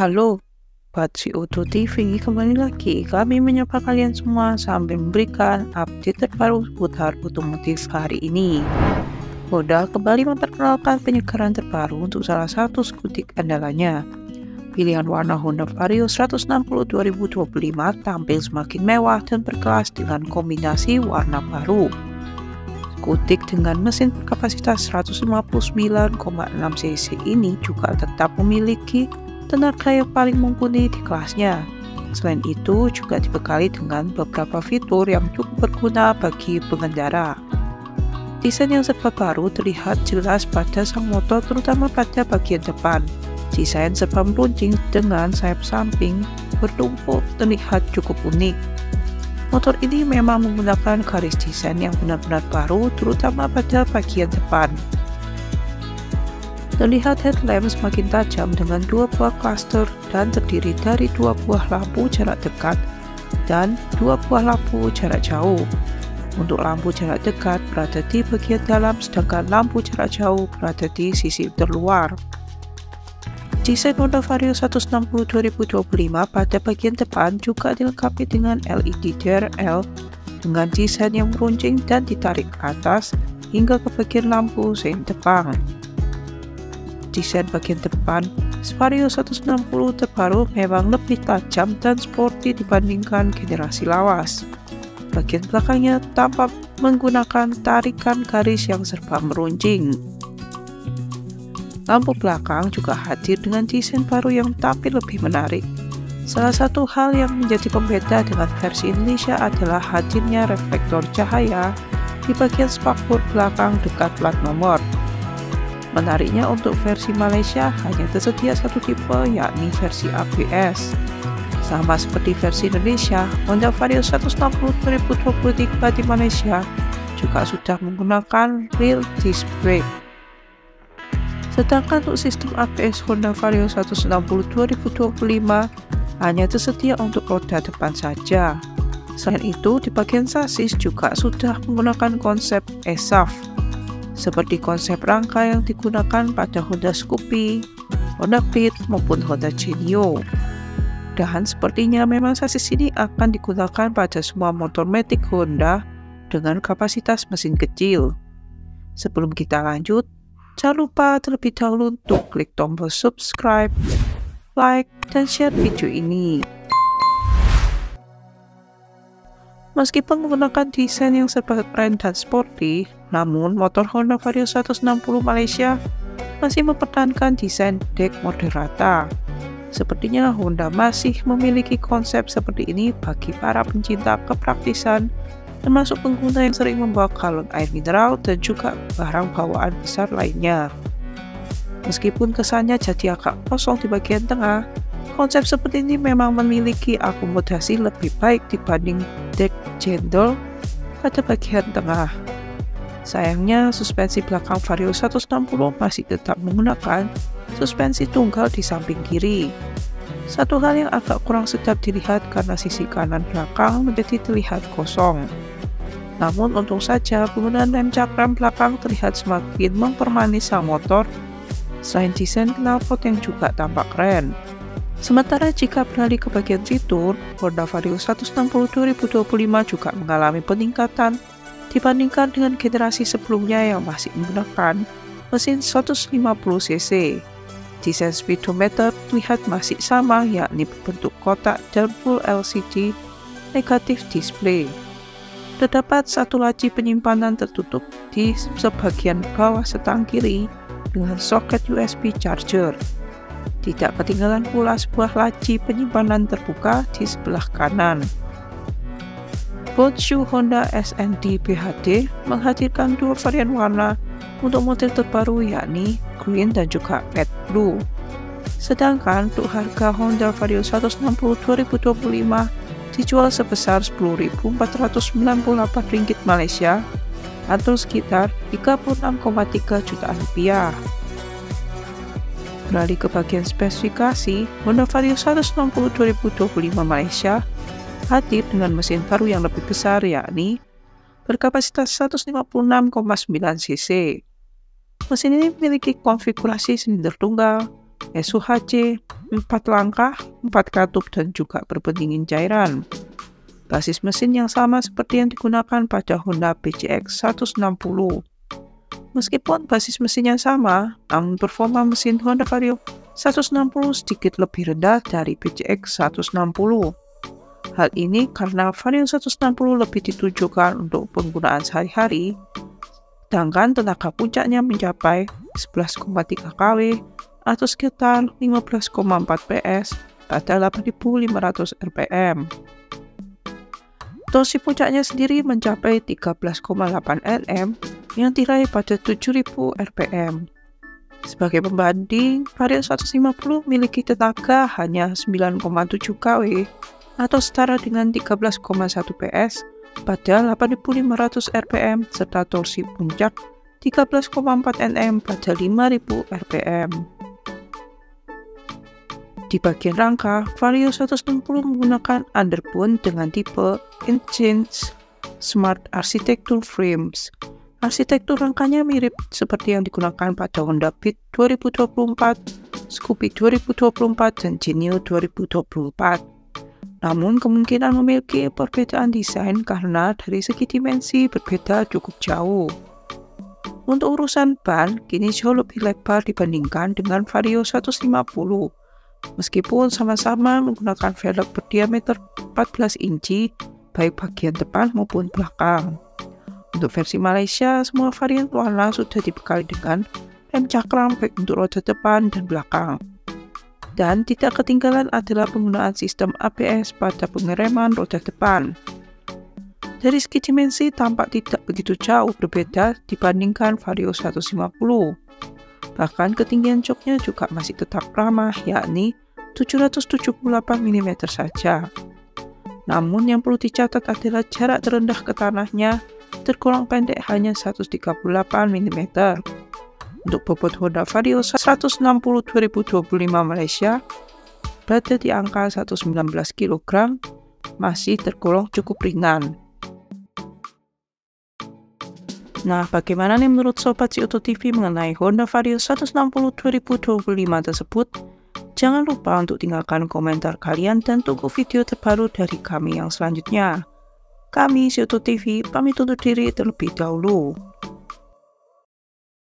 Halo, buat CO2 TV, kembali lagi kami menyapa kalian semua sambil memberikan update terbaru seputar otomotif hari ini. Honda kembali memperkenalkan penyegaran terbaru untuk salah satu skutik andalannya. Pilihan warna Honda Vario 160 2025 tampil semakin mewah dan berkelas dengan kombinasi warna baru. Skutik dengan mesin berkapasitas 159,6 cc ini juga tetap memiliki tenaga yang paling mumpuni di kelasnya. Selain itu, juga dibekali dengan beberapa fitur yang cukup berguna bagi pengendara. Desain yang serba baru terlihat jelas pada sang motor, terutama pada bagian depan. Desain serba meruncing dengan sayap samping bertumpuk terlihat cukup unik. Motor ini memang menggunakan garis desain yang benar-benar baru, terutama pada bagian depan. Terlihat headlamp semakin tajam dengan dua buah cluster dan terdiri dari dua buah lampu jarak dekat dan dua buah lampu jarak jauh. Untuk lampu jarak dekat berada di bagian dalam, sedangkan lampu jarak jauh berada di sisi terluar. Desain Honda Vario 160 2025 pada bagian depan juga dilengkapi dengan LED DRL dengan desain yang meruncing dan ditarik ke atas hingga ke bagian lampu sein depan. Desain bagian depan Vario 160 terbaru memang lebih tajam dan sporty dibandingkan generasi lawas. Bagian belakangnya tampak menggunakan tarikan garis yang serba meruncing. Lampu belakang juga hadir dengan desain baru yang tampil lebih menarik. Salah satu hal yang menjadi pembeda dengan versi Indonesia adalah hadirnya reflektor cahaya di bagian spakbor belakang dekat plat nomor. Menariknya, untuk versi Malaysia hanya tersedia satu tipe, yakni versi ABS. Sama seperti versi Indonesia, Honda Vario 160 2023 di Malaysia juga sudah menggunakan rear disc brake. Sedangkan untuk sistem ABS Honda Vario 160 2025 hanya tersedia untuk roda depan saja. Selain itu, di bagian sasis juga sudah menggunakan konsep ESAF, seperti konsep rangka yang digunakan pada Honda Scoopy, Honda Beat, maupun Honda Genio. Dan sepertinya memang sasis ini akan digunakan pada semua motor matic Honda dengan kapasitas mesin kecil. Sebelum kita lanjut, jangan lupa terlebih dahulu untuk klik tombol subscribe, like, dan share video ini. Meskipun menggunakan desain yang serba keren dan sporty, namun motor Honda Vario 160 Malaysia masih mempertahankan desain dek mode rata. Sepertinya Honda masih memiliki konsep seperti ini bagi para pencinta kepraktisan, termasuk pengguna yang sering membawa galon air mineral dan juga barang bawaan besar lainnya. Meskipun kesannya jadi agak kosong di bagian tengah, konsep seperti ini memang memiliki akomodasi lebih baik dibanding dek jendol pada bagian tengah. Sayangnya, suspensi belakang Vario 160 masih tetap menggunakan suspensi tunggal di samping kiri. Satu hal yang agak kurang sedap dilihat karena sisi kanan belakang menjadi terlihat kosong. Namun untung saja penggunaan rem cakram belakang terlihat semakin mempermanis sang motor, selain desain knalpot yang juga tampak keren. Sementara jika beralih ke bagian fitur, Honda Vario 160 2025 juga mengalami peningkatan dibandingkan dengan generasi sebelumnya yang masih menggunakan mesin 150 cc. Desain speedometer terlihat masih sama, yakni berbentuk kotak dan full LCD negatif display. Terdapat satu laci penyimpanan tertutup di sebagian bawah setang kiri dengan soket USB charger. Tidak ketinggalan pula sebuah laci penyimpanan terbuka di sebelah kanan. Both Honda SND BHD menghadirkan dua varian warna untuk model terbaru, yakni green dan juga matte blue. Sedangkan untuk harga Honda Vario 160 2025 dijual sebesar Rp10.498 Malaysia atau sekitar 36,3 jutaan rupiah. Beralih ke bagian spesifikasi, Honda Vario 160 2025 Malaysia hadir dengan mesin baru yang lebih besar, yakni berkapasitas 156,9 cc. Mesin ini memiliki konfigurasi silinder tunggal, SUHC, 4 langkah, 4 katup, dan juga berpendingin cairan. Basis mesin yang sama seperti yang digunakan pada Honda PCX 160. Meskipun basis mesinnya sama, namun performa mesin Honda Vario 160 sedikit lebih rendah dari PCX 160. Hal ini karena Vario 160 lebih ditujukan untuk penggunaan sehari-hari, sedangkan tenaga puncaknya mencapai 11,3 kW atau sekitar 15,4 PS pada 8.500 rpm. Torsi puncaknya sendiri mencapai 13,8 Nm yang diraih pada 7.000 rpm. Sebagai pembanding, Vario 150 memiliki tenaga hanya 9,7 kW atau setara dengan 13,1 PS pada 8.500 rpm serta torsi puncak 13,4 Nm pada 5.000 rpm. Di bagian rangka, Vario 160 menggunakan underbone dengan tipe Engines Smart Architecture Frames. Arsitektur rangkanya mirip seperti yang digunakan pada Honda Beat 2024, Scoopy 2024, dan Genio 2024. Namun kemungkinan memiliki perbedaan desain karena dari segi dimensi berbeda cukup jauh. Untuk urusan ban, kini jauh lebih lebar dibandingkan dengan Vario 150. Meskipun sama-sama menggunakan velg berdiameter 14 inci, baik bagian depan maupun belakang. Untuk versi Malaysia, semua varian warna sudah dibekali dengan rem cakram baik untuk roda depan dan belakang. Dan tidak ketinggalan adalah penggunaan sistem ABS pada pengereman roda depan. Dari segi dimensi tampak tidak begitu jauh berbeda dibandingkan Vario 150. Bahkan ketinggian joknya juga masih tetap ramah, yakni 778 mm saja. Namun yang perlu dicatat adalah jarak terendah ke tanahnya tergolong pendek hanya 138 mm. Untuk bobot Honda Vario 160 2025 Malaysia berada di angka 119 kg, masih tergolong cukup ringan. Nah, bagaimana nih menurut Sobat Si Auto TV mengenai Honda Vario 160 2025 tersebut? Jangan lupa untuk tinggalkan komentar kalian dan tunggu video terbaru dari kami yang selanjutnya. Kami Si Auto TV pamit undur diri terlebih dahulu.